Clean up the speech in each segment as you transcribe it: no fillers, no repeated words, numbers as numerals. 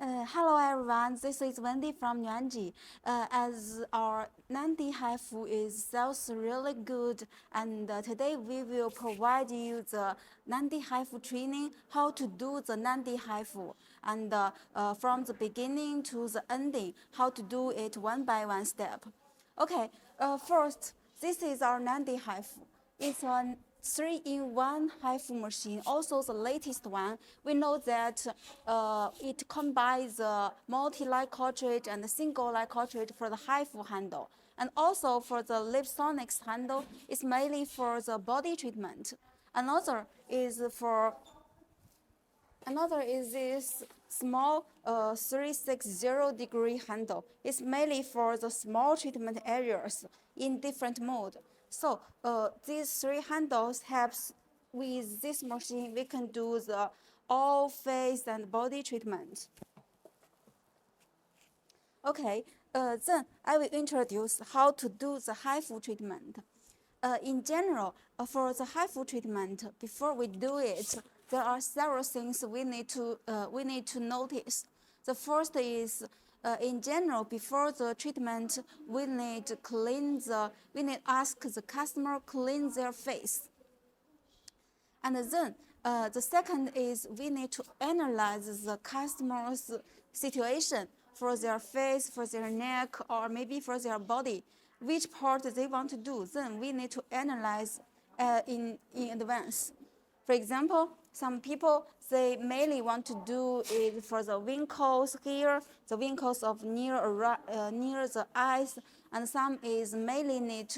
Hello everyone, this is Wendy from Yuanji. As our 90 HIFU is sells really good, and today we will provide you the 90 HIFU training, how to do the 90 HIFU, and from the beginning to the ending, how to do it one by one step. Okay, first, this is our 90 HIFU. It's a 3-in-1 HIFU machine, also the latest one. We know that it combines the multi-line cartridge and the single-line cartridge for the HIFU handle. And also for the Lipsonics handle, it's mainly for the body treatment. Another is this small 360-degree handle. It's mainly for the small treatment areas in different mode. So these three handles helps with this machine. We can do the all face and body treatment. Okay, then I will introduce how to do the HIFU treatment. In general, for the HIFU treatment, before we do it, there are several things we need to notice. The first is, in general, before the treatment, we need ask the customer clean their face. And then the second is we need to analyze the customer's situation for their face, for their neck, or maybe for their body, which part they want to do. Then we need to analyze in advance. For example, some people, they mainly want to do it for the wrinkles here, the wrinkles of near the eyes, and some is mainly need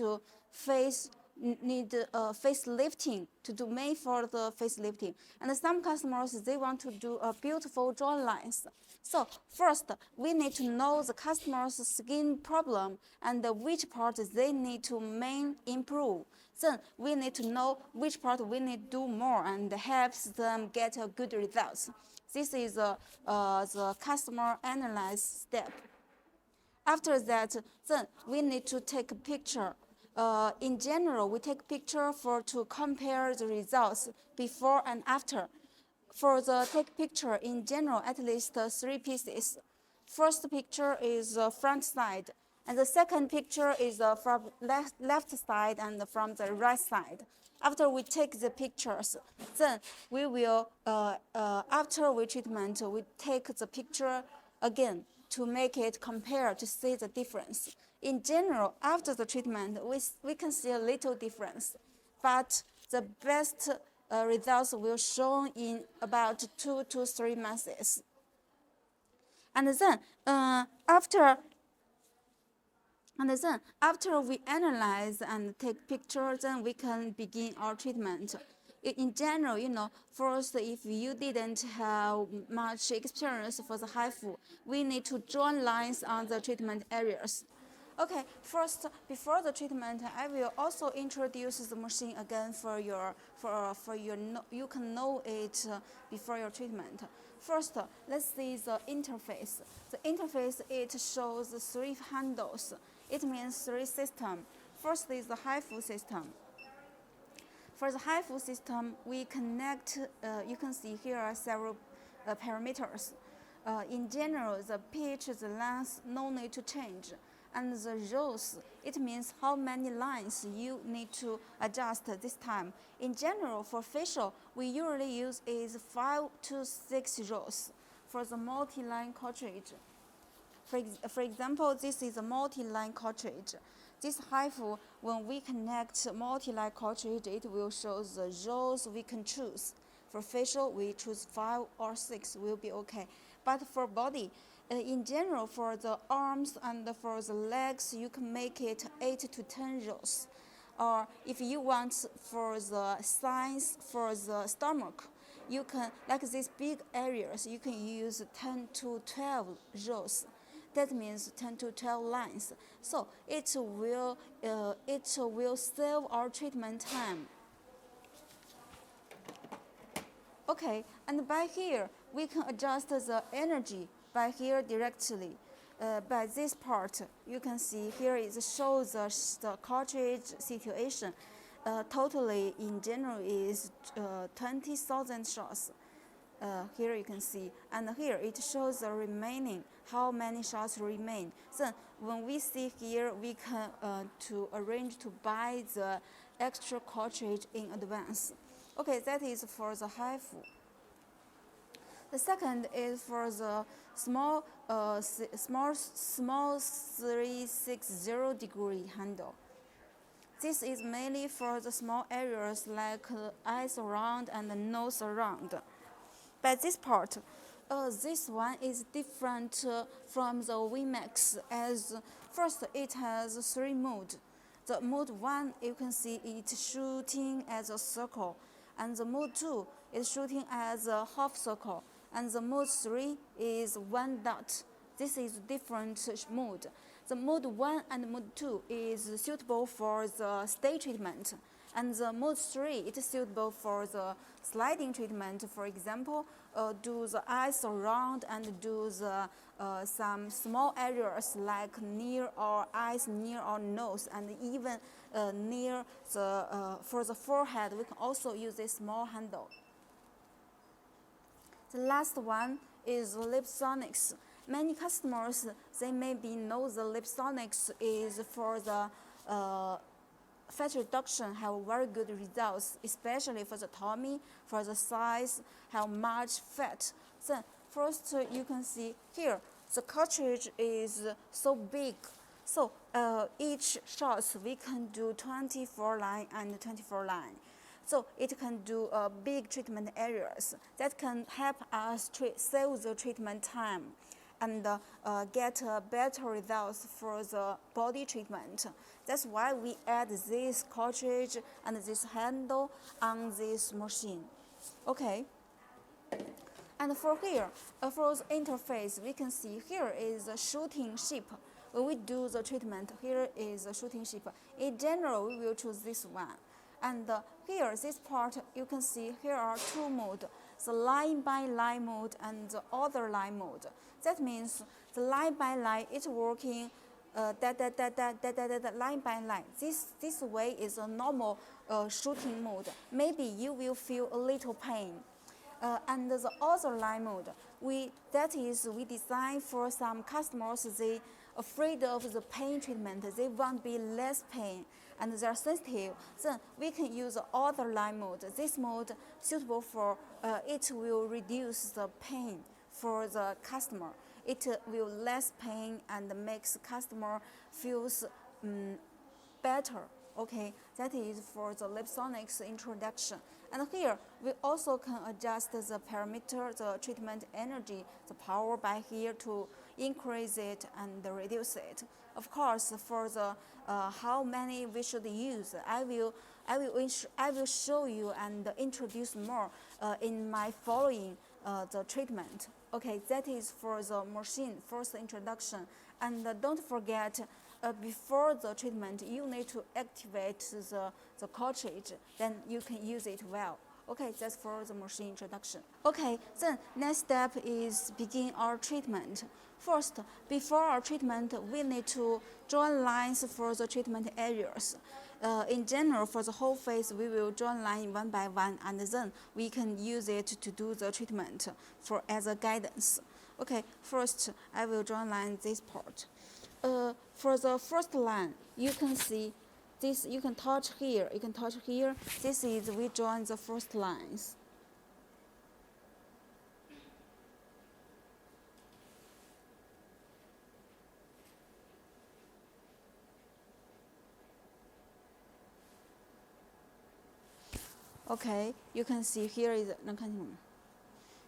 facelifting to do made for the facelifting. And some customers, they want to do a beautiful draw lines. So first, we need to know the customer's skin problem and which part they need to improve. Then we need to know which part we need to do more and helps them get a good results. This is the customer analyze step. After that, then we need to take a picture. In general, we take picture to compare the results before and after. For the take picture, in general, at least 3 pieces. First picture is the front side, and the second picture is from left side and from the right side. After we take the pictures, then we will, after we treatment, we take the picture again to make it compare to see the difference. In general, after the treatment, we can see a little difference, but the best results will show in about 2 to 3 months. And then after we analyze and take pictures, then we can begin our treatment. In general, first, if you didn't have much experience for the HIFU, we need to draw lines on the treatment areas. Okay, first, before the treatment, I will also introduce the machine again you can know it before your treatment. First, let's see the interface. The interface, it shows 3 handles. It means 3 systems. First is the HIFU system. For the HIFU system, we connect, you can see here are several parameters. In general, the pitch, the length, no need to change. And the rows, it means how many lines you need to adjust this time. In general, for facial, we usually use is 5 to 6 rows for the multi-line cartridge. For example, this is a multi-line cartridge. This HIFU, when we connect multi-line cartridge, it will show the rows we can choose. For facial, we choose 5 or 6 will be okay. But for body, in general, for the arms and for the legs, you can make it 8 to 10 rows. Or if you want for the size for the stomach, you can, like these big areas, you can use 10 to 12 rows. That means 10 to 12 lines. So it will save our treatment time. Okay, and by here, we can adjust the energy by here directly. By this part, you can see here it shows the cartridge situation. Totally, in general, is 20,000 shots. Here you can see, and here it shows the remaining, how many shots remain. Then when we see here, we can to arrange to buy the extra cartridge in advance. Okay, that is for the HIFU. The second is for the small 360-degree handle. This is mainly for the small areas like eyes around and the nose around. But this part, this one is different from the VMAX, as first it has 3 modes. The mode 1, you can see it shooting as a circle, and the mode 2 is shooting as a half circle, and the mode 3 is 1 dot. This is different mode. The mode 1 and mode 2 is suitable for the stay treatment, and the mode 3 is suitable for the sliding treatment. For example, do the eyes around and do the some small areas like near our eyes, near our nose, and even near the for the forehead. We can also use this small handle. The last one is lip sonics. Many customers, they maybe know the lip sonics is for the fat reduction, have very good results, especially for the tummy, for the size, have much fat. Then first you can see here, the cartridge is so big. So each shot we can do 24 line and 24 line. So it can do big treatment areas that can help us save the treatment time and get better results for the body treatment. That's why we add this cartridge and this handle on this machine. Okay. And for here, for the interface, we can see here is a shooting ship. When we do the treatment, here is a shooting ship. In general, we will choose this one. And here, this part, you can see here are 2 modes, the line by line mode and the other line mode. That means the line by line is working line by line. This way is a normal shooting mode. Maybe you will feel a little pain. And the other line mode, we design for some customers, they afraid of the pain treatment, they want to be less pain, and they're sensitive. Then we can use the other line mode. This mode suitable for, it will reduce the pain for the customer. It will less pain and makes customer feels better. Okay, that is for the lip sonics introduction. And here, we also can adjust the parameter, the treatment energy, the power by here to increase it and reduce it. Of course, for the how many we should use, I will show you and introduce more in my following the treatment. Okay, that is for the machine first introduction. And don't forget, before the treatment, you need to activate the cartridge, then you can use it well. Okay, that's for the machine introduction. Okay, then next step is begin our treatment. First, before our treatment, we need to draw lines for the treatment areas. In general, for the whole face, we will draw line one by one, and then we can use it to do the treatment for as a guidance. Okay, first I will draw line this part. For the first line, you can see this. You can touch here. You can touch here. This is we join the first lines. Okay, you can see here is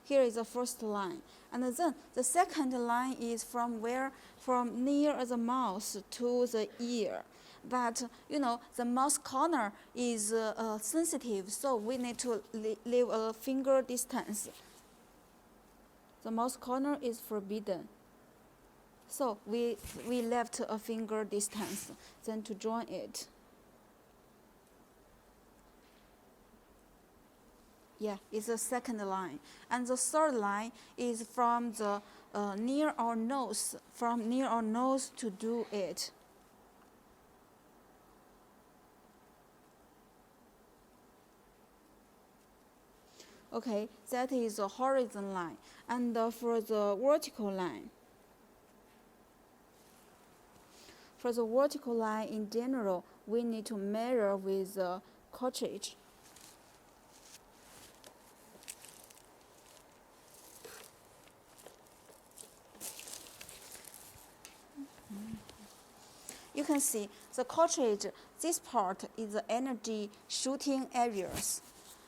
here is the first line, and then the second line is from near the mouth to the ear. But you know the mouth corner is sensitive, so we need to leave a finger distance. The mouth corner is forbidden, so we left a finger distance. Then to join it. Yeah, it's the second line. And the third line is from the near our nose, to do it. Okay, that is the horizontal line. And for the vertical line, in general, we need to measure with the cartridge. You can see the cartridge, this part is the energy shooting areas.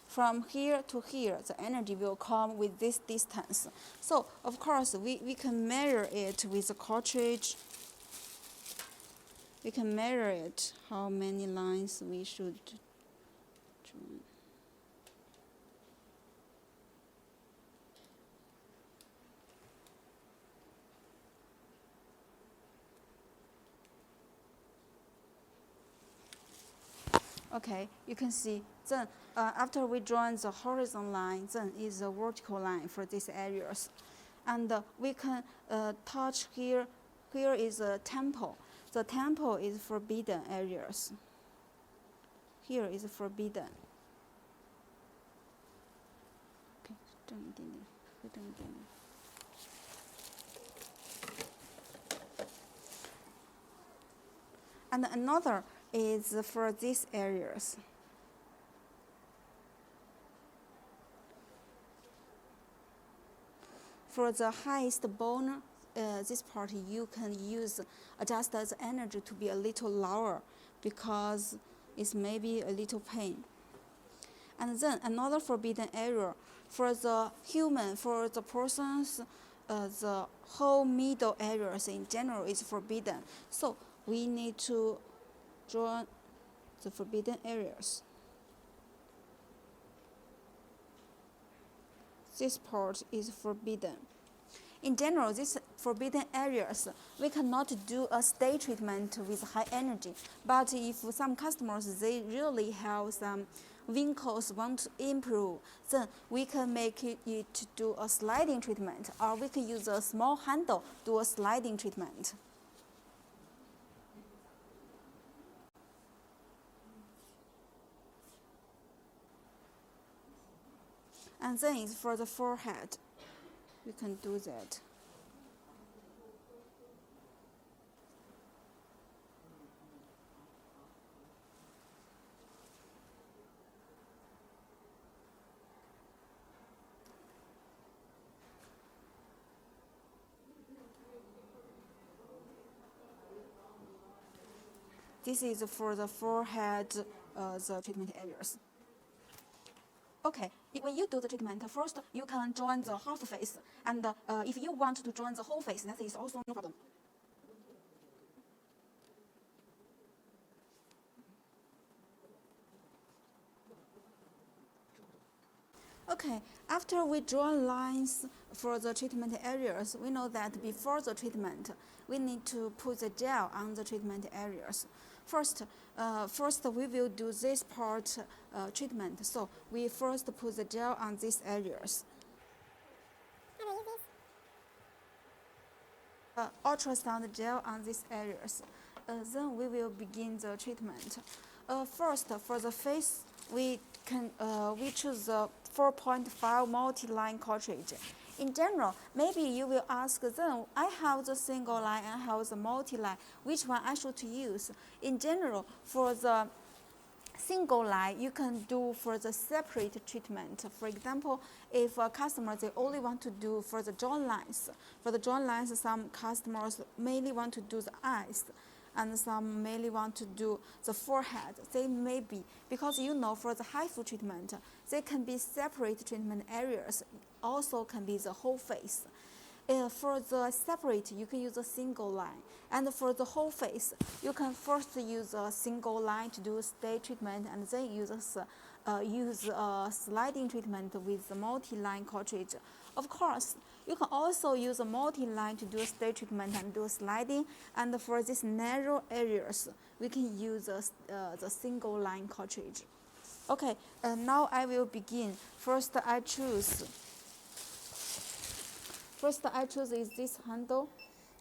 From here to here, the energy will come with this distance. So, of course, we can measure it with the cartridge. We can measure it, how many lines we should join. Okay, you can see then after we join the horizontal line, then is the vertical line for these areas. And we can touch here. Here is a temple. The temple is forbidden areas. Here is forbidden. Okay, and another is for these areas. For the highest bone, this part you can adjust the energy to be a little lower because it's maybe a little pain. And then another forbidden area for the human, for the persons, the whole middle areas in general is forbidden. So we need to draw the forbidden areas. This part is forbidden. In general, these forbidden areas, we cannot do a stay treatment with high energy. But if some customers, they really have some wrinkles want to improve, then we can make it do a sliding treatment, or we can use a small handle do a sliding treatment. And then it's for the forehead. We can do that. This is for the forehead, the treatment areas. Okay, when you do the treatment, first you can join the half face, and if you want to join the whole face, that is also no problem. Okay, after we draw lines for the treatment areas, we know that before the treatment, we need to put the gel on the treatment areas. First, we will do this part treatment. So we first put the gel on these areas. Ultrasound gel on these areas. Then we will begin the treatment. First, for the face, we choose the 4.5 multi-line cartridge. In general, maybe you will ask, then I have the single line and I have the multi-line, which one I should use? In general, for the single line, you can do for the separate treatment. For example, if a customer, they only want to do for the jaw lines. For the jaw lines, some customers mainly want to do the eyes, and some mainly want to do the forehead. They may be, because for the HIFU treatment, they can be separate treatment areas, also can be the whole face. For the separate, you can use a single line. And for the whole face, you can first use a single line to do stay treatment, and then use a sliding treatment with the multi-line cartridge. Of course, you can also use a multi-line to do a stay treatment and do sliding. And for these narrow areas, we can use the single line cartridge. Okay, now I will begin. First I choose is this handle,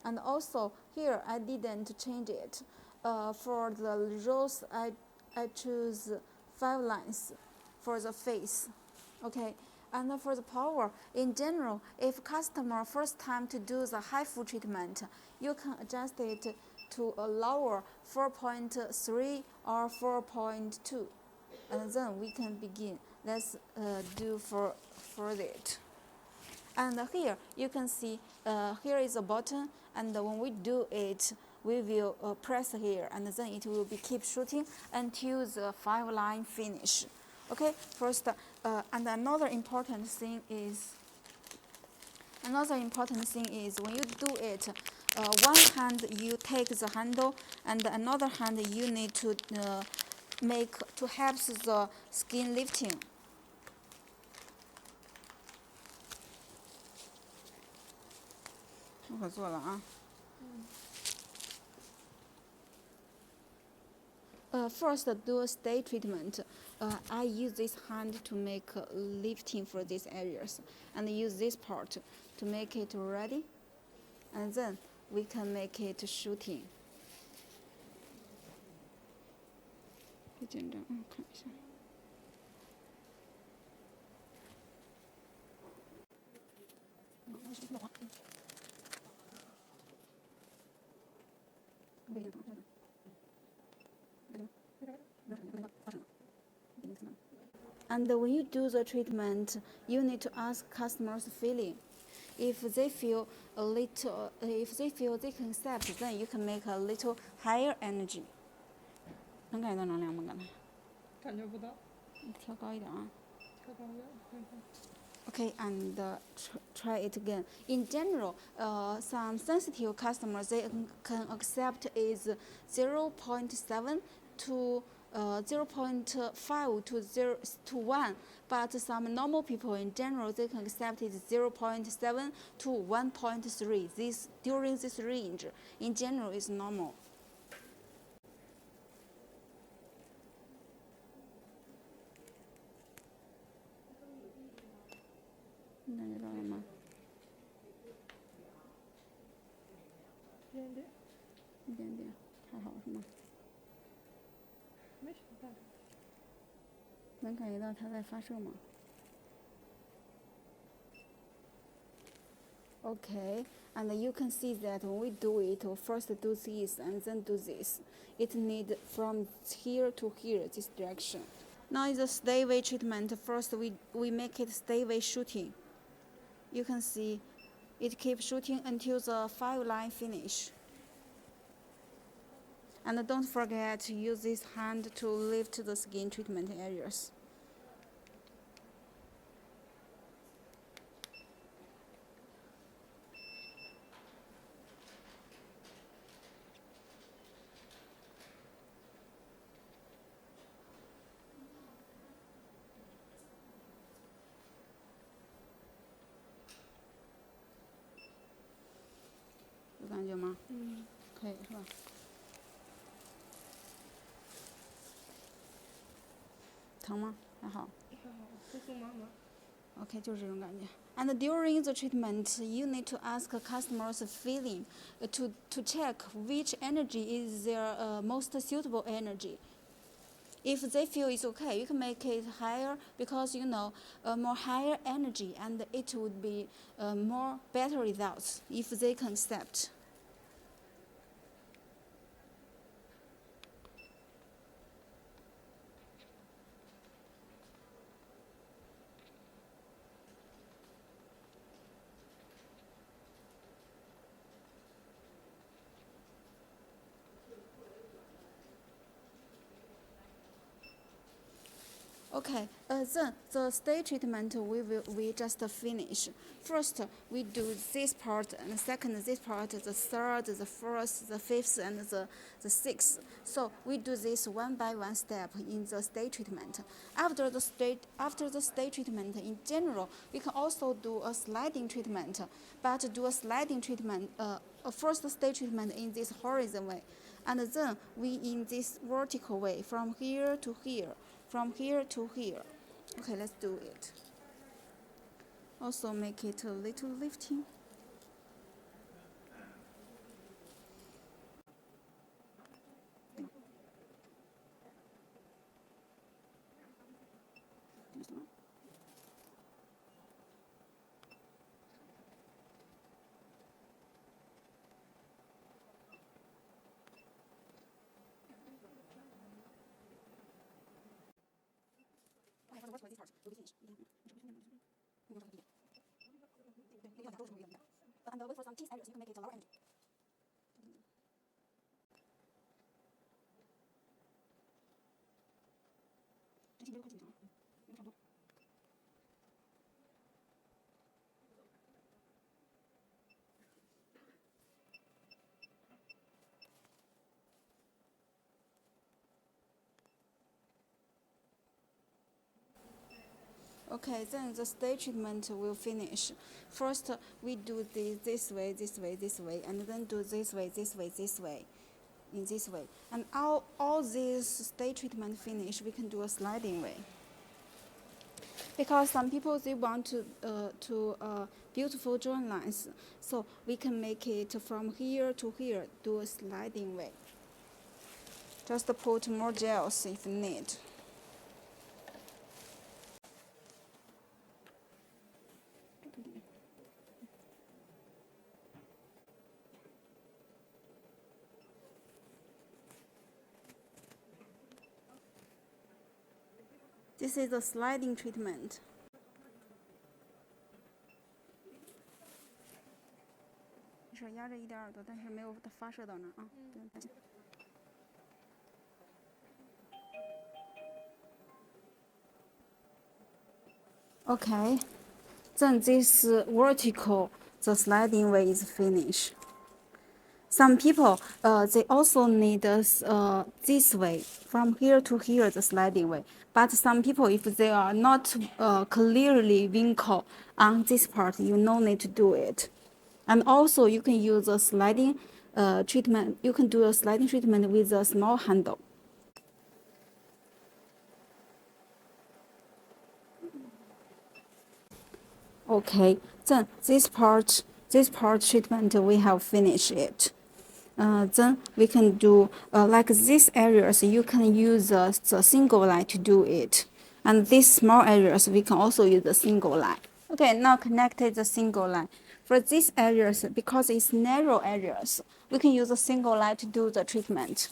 and also here I didn't change it. For the rows, I choose 5 lines for the face. Okay, And for the power, in general, if customer first time to do the HIFU treatment, you can adjust it to a lower 4.3 or 4.2, and then we can begin. Let's do for it. And here you can see here is a button, and when we do it, we will press here, and then it will be keep shooting until the 5-line finish. Okay, first, and another important thing is when you do it, one hand you take the handle, and another hand you need to make to help the skin lifting. First, do a stay treatment. I use this hand to make lifting for these areas, and use this part to make it ready, and then we can make it shooting. 别紧张，看一下。And when you do the treatment, you need to ask customers' feeling. If they feel a little, if they feel they can accept, then you can make a little higher energy. 能感觉到能量吗？刚才？感觉不到。你调高一点啊。调高点，看看。Okay, and try it again. In general, some sensitive customers they can accept is 0.7 to 0.5 to 1, but some normal people in general they can accept it 0.7 to 1.3. This during this range in general is normal. Okay, and you can see that when we do it, we first do this and then do this. It needs from here to here, this direction. Now is the stay away treatment. First we make it stay away shooting. You can see it keeps shooting until the 5-line finish. And don't forget to use this hand to lift the skin treatment areas. Okay, 就是这种感觉。And during the treatment, you need to ask customers' feeling to check which energy is their most suitable energy. If they feel it's okay, you can make it higher because you know more higher energy, and it would be more better results if they can accept. Okay, then the stay treatment we just finish. First, we do this part, and second this part, the third, the fourth, the fifth, and the sixth. So we do this one by one step in the stay treatment. After the stay treatment, in general, we can also do a sliding treatment, but do a sliding treatment, first stay treatment in this horizontal way, and then we in this vertical way from here to here. From here to here. Okay, let's do it. Also make it a little lifting. And with for some teeth areas, you can make it lower energy. Okay, then the stage treatment will finish. First, we do this way, and then do this way, in this way. And all this stage treatment finish, we can do a sliding way. Because some people they want to beautiful joint lines, so we can make it from here to here, do a sliding way. Just put more gels if need. This is the sliding treatment.是压着一点耳朵，但是没有发射到那啊，不用担心。Okay, then this vertical, the sliding way is finished. Some people, they also need this way, from here to here, the sliding way. But some people, if they are not clearly wrinkle on this part, you no need to do it. And also, you can use a sliding treatment. You can do a sliding treatment with a small handle. Okay, then this part treatment, we have finished it. Then we can do like these areas, you can use the single line to do it. And these small areas, we can also use the single line. Okay, now connected the single line. For these areas, because it's narrow areas, we can use a single line to do the treatment.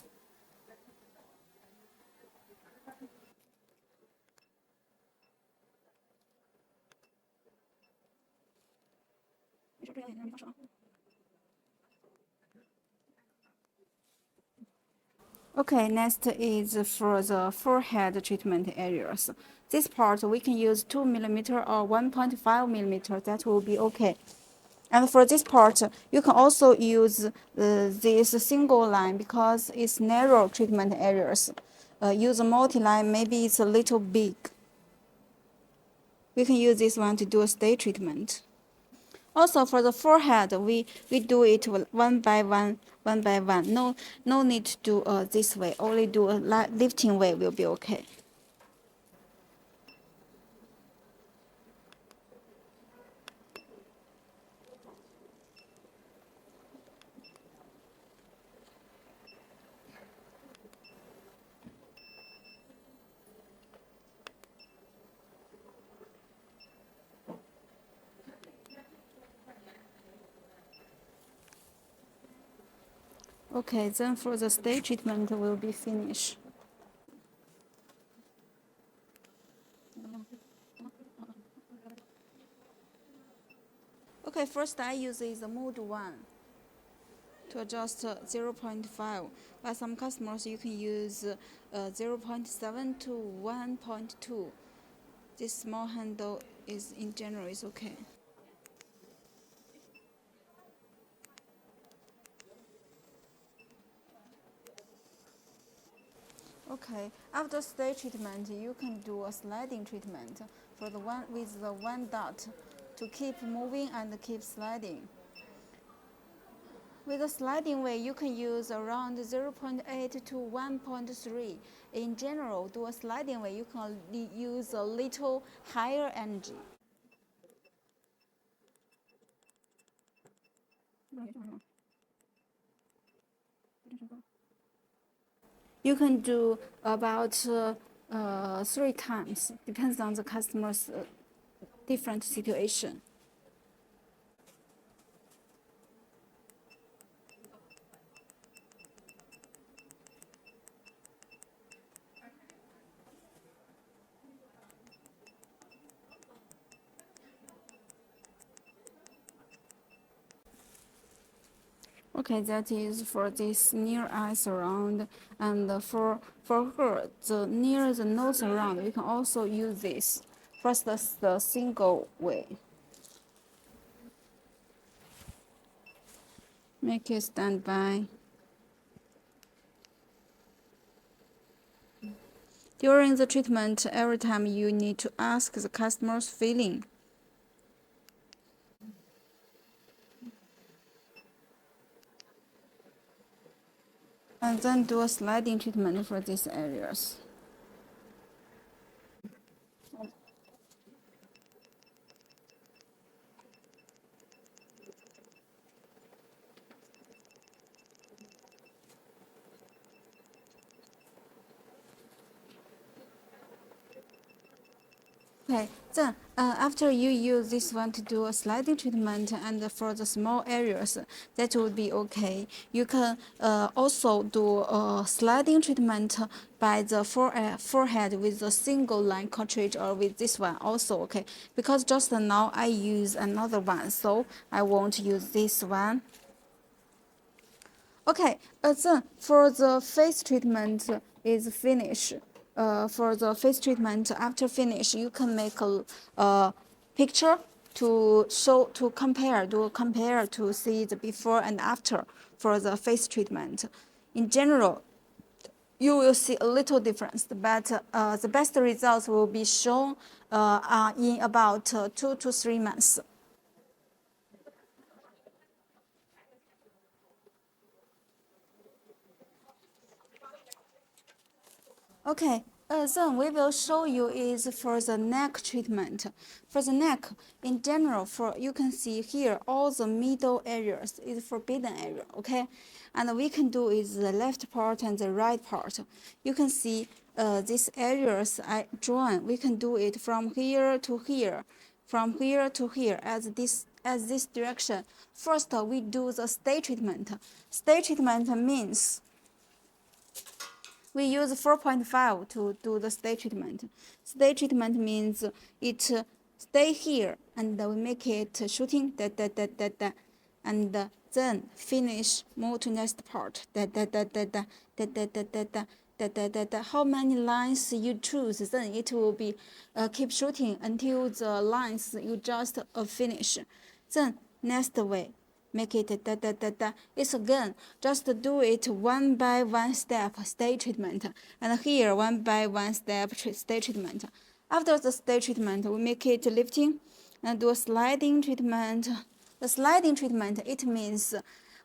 Okay, next is for the forehead treatment areas. This part we can use 2 millimeter or 1.5 millimeter. That will be okay. And for this part, you can also use this single line because it's narrow treatment areas. Use a multi-line, maybe it's a little big. We can use this one to do a stay treatment. Also for the forehead, we do it one by one. No need to do this way. Only do a lifting way will be okay. Okay, then for the stay treatment will be finished. Okay, first I use is the mode 1 to adjust 0.5. By some customers, you can use 0.7 to 1.2. This small handle is in general is okay. Okay, after stay treatment, you can do a sliding treatment for the one with the one dot to keep moving and keep sliding. With a sliding way, you can use around 0.8 to 1.3. In general, do a sliding way, you can use a little higher energy. You can do about 3 times, depends on the customer's different situation. Okay, that is for this near eye surround, and for her, the near the nose surround, we can also use this. First, the single way. Make it stand by. During the treatment, every time you need to ask the customer's feeling. And then do a sliding treatment for these areas. Okay, then after you use this one to do a sliding treatment and for the small areas, that would be okay. You can also do a sliding treatment by the forehead with a single line cartridge or with this one also okay. Because just now I use another one, so I won't use this one. Okay, then for the face treatment is finished. For the face treatment after finish, you can make a picture to show to compare, to see the before and after for the face treatment. In general, you will see a little difference, but the best results will be shown in about 2 to 3 months. Okay, then we will show you is for the neck treatment. For the neck, in general, for you can see here all the middle areas is forbidden area, okay? And we can do is the left part and the right part. You can see these areas I drawn. We can do it from here to here, from here to here as this direction. First, we do the stay treatment. Stay treatment means we use 4.5 to do the stay treatment. Stay treatment means it stay here and we make it shooting da da da da da, and then finish move to next part da da da da da da da da da da da da da da. How many lines you choose, then it will be keep shooting until the lines you just finish. Then next way. Make it da da da da. It's again just do it one by one step stay treatment, and here one by one step stay treatment. After the stay treatment, we make it lifting and do a sliding treatment. The sliding treatment it means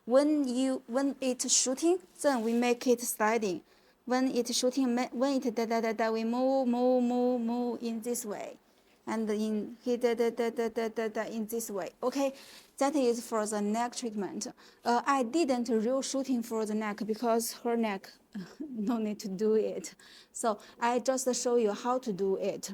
when it's shooting, then we make it sliding. When it's shooting, when it da da da da, we move in this way, and in here in this way. Okay, that is for the neck treatment. I didn't real shooting for the neck because her neck no need to do it. So I just show you how to do it.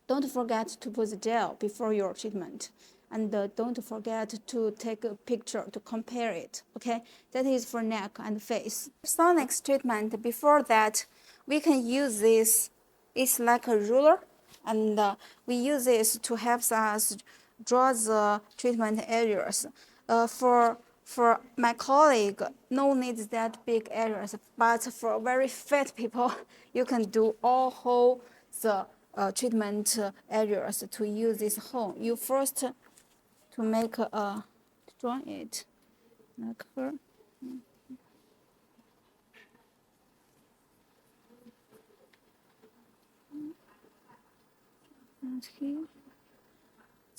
Don't forget to put the gel before your treatment. And don't forget to take a picture to compare it, okay? That is for neck and face. Sonics treatment, before that, we can use this. It's like a ruler, and we use this to help us draw the treatment areas. For my colleague, no need that big areas, but for very fat people, you can do all whole the treatment areas to use this hole. You first to make a draw it like her. And here,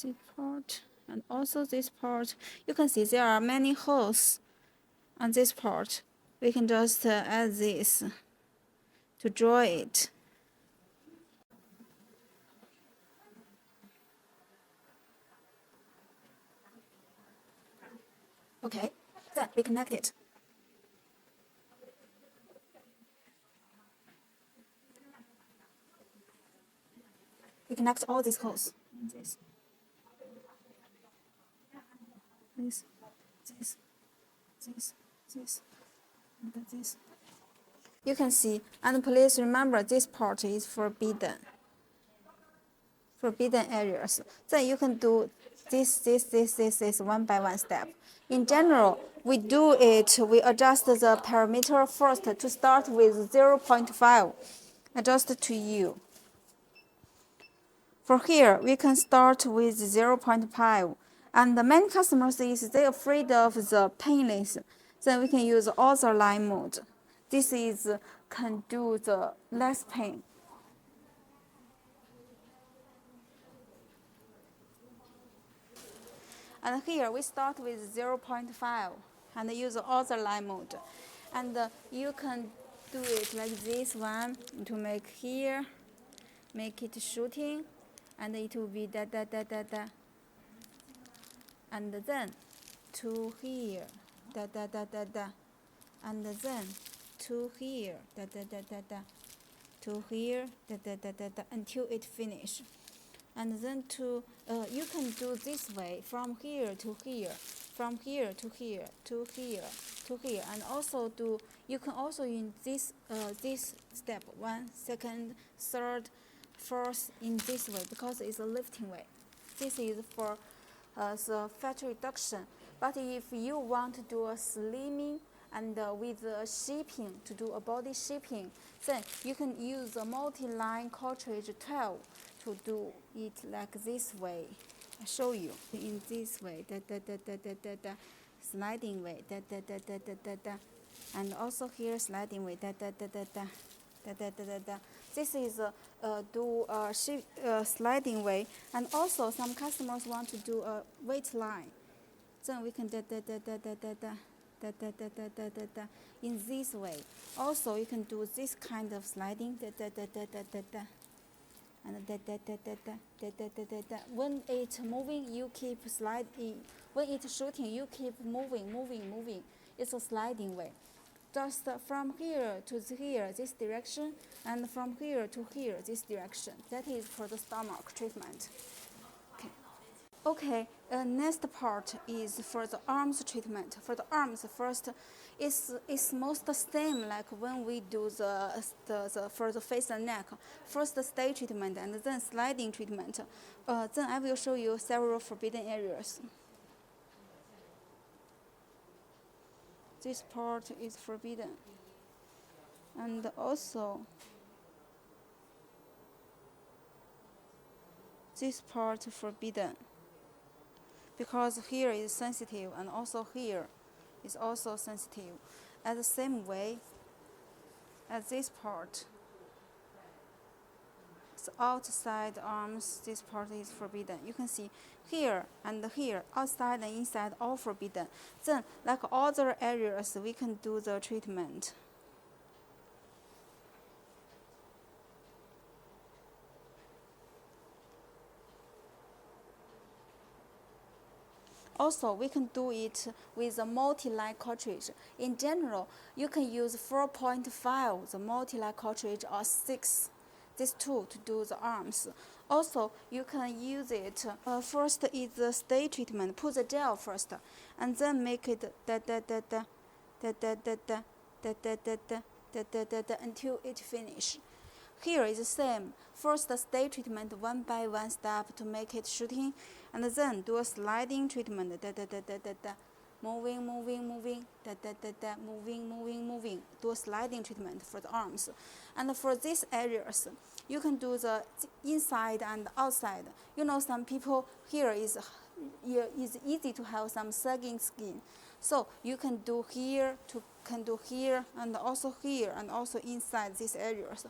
this part, and also this part. You can see there are many holes on this part. We can just add this to draw it. Okay, then we connect it. We connect all these holes. This, this, this, this, and this. You can see, and please remember this part is forbidden. forbidden areas. Then you can do this one by one step. In general, we adjust the parameter first to start with 0.5, adjust to U. For here, we can start with 0.5. And the many customers they're afraid of the painless. Then we can use other line mode. This can do the less pain. And here we start with 0.5 and use other line mode. And you can do it like this one to make here, make it shooting, and it will be da da da da da. And then to here, da da da da da. And then to here, da da da da da. To here, da da da da da, until it finish. And then you can do this way from here to here, from here to here, to here, to here, and also you can also in this step 1, 2nd, 3rd, 4th in this way because it's a lifting way. This is for the fat reduction. But if you want to do a slimming and with shaping, to do a body shaping, then you can use a multi-line cartridge 12 to do it like this way. I show you in this way, da da da da da da da, sliding way, da da da da da da da, and also here sliding way, da da da da da, da da da da da. This is sliding way, and also some customers want to do a weight line. Then we can da da da da da da da. Da, da, da, da, da, da, da, in this way. Also, you can do this kind of sliding, da, da, da, da, da, da, da, and da, da, da, da, da, da, da, da, da, da. When it's moving, you keep sliding. When it's shooting, you keep moving, moving, moving. It's a sliding way. Just from here to here, this direction, and from here to here, this direction. That is for the stomach treatment. Okay, next part is for the arms treatment. For the arms, first, it's most the same like when we do for the face and neck. First, stay treatment and then sliding treatment. Then I will show you several forbidden areas. This part is forbidden, and also this part forbidden. Because here is sensitive and also here is also sensitive. At the same way as this part, the outside arms, this part is forbidden. You can see here and here, outside and inside, all forbidden. Then, like other areas, we can do the treatment. Also, we can do it with a multi-line cartridge. In general, you can use 4.5, the multi-line cartridge, or 6, these two to do the arms. Also, you can use it. First is the stay treatment. Put the gel first, and then make it da da da da da da da da da da da da da da da until it finish. Here is the same. First, stay treatment 1 by 1 step to make it shooting, and then do a sliding treatment. Da da da da da da, moving, moving, moving. Da da da da, moving, moving, moving. Do a sliding treatment for the arms, and for these areas, you can do the inside and outside. You know, some people here is easy to have some sagging skin, so you can do here, and also here, and also inside these areas.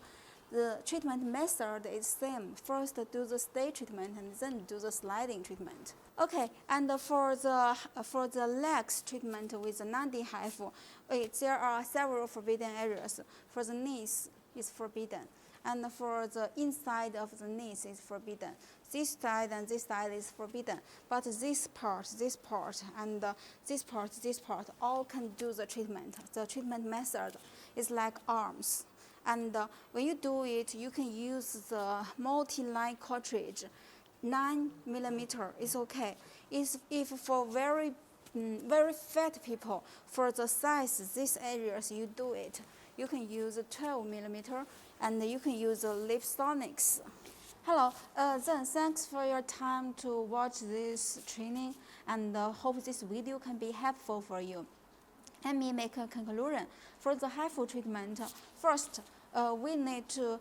The treatment method is same. First do the stay treatment and then do the sliding treatment. Okay, and for the legs treatment with the non-HIFU, there are several forbidden areas. For the knees is forbidden, and for the inside of the knees is forbidden. This side and this side is forbidden, but this part, and this part, all can do the treatment. The treatment method is like arms. And when you do it, you can use the multi-line cartridge. 9 millimeter is okay. If for very fat people, for the size, these areas you do it, you can use 12 millimeter, and you can use the Lipsonics. Hello, then thanks for your time to watch this training, and hope this video can be helpful for you. Let me make a conclusion. For the HIFU treatment, first, we need to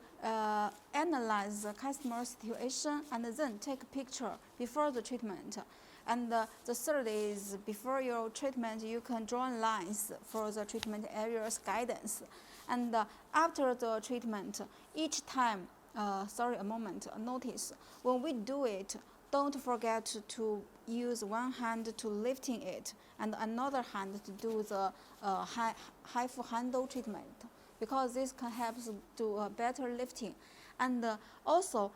analyze the customer situation and then take a picture before the treatment. And the third is, before your treatment, you can draw lines for the treatment areas guidance. And after the treatment, each time, notice, when we do it, don't forget to use one hand to lifting it and another hand to do the HIFU handle treatment, because this can help to better lifting. And also,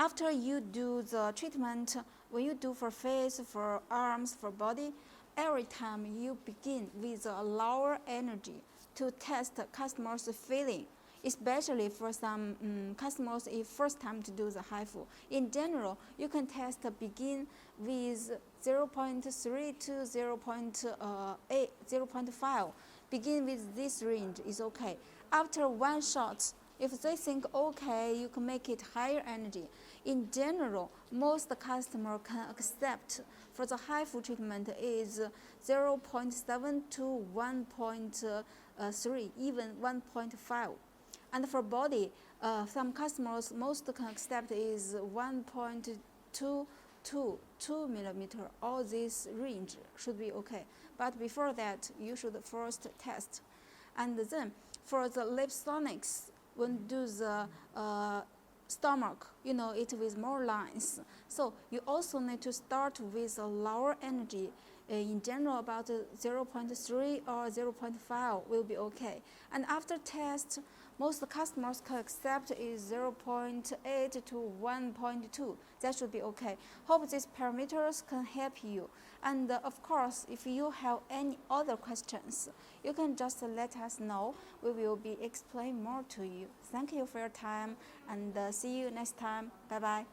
after you do the treatment, when you do for face, for arms, for body, every time you begin with a lower energy to test customers' feeling, especially for some customers if first time to do the HIFU. In general, you can begin with 0.3 to 0.5. Begin with this range is okay. After one shot, if they think okay, you can make it higher energy. In general, most customer can accept for the HIFU treatment is 0.7 to 1.3, even 1.5. And for body, some customers most can accept is 1.2 to 2 millimeter. All this range should be okay. But before that, you should first test. And then for the lip sonics, when do the stomach, it with more lines. So you also need to start with a lower energy. In general, about 0.3 or 0.5 will be okay. And after test, most customers can accept is 0.8 to 1.2. That should be okay. Hope these parameters can help you. And of course, if you have any other questions, you can just let us know. We will be explain more to you. Thank you for your time, and see you next time. Bye-bye.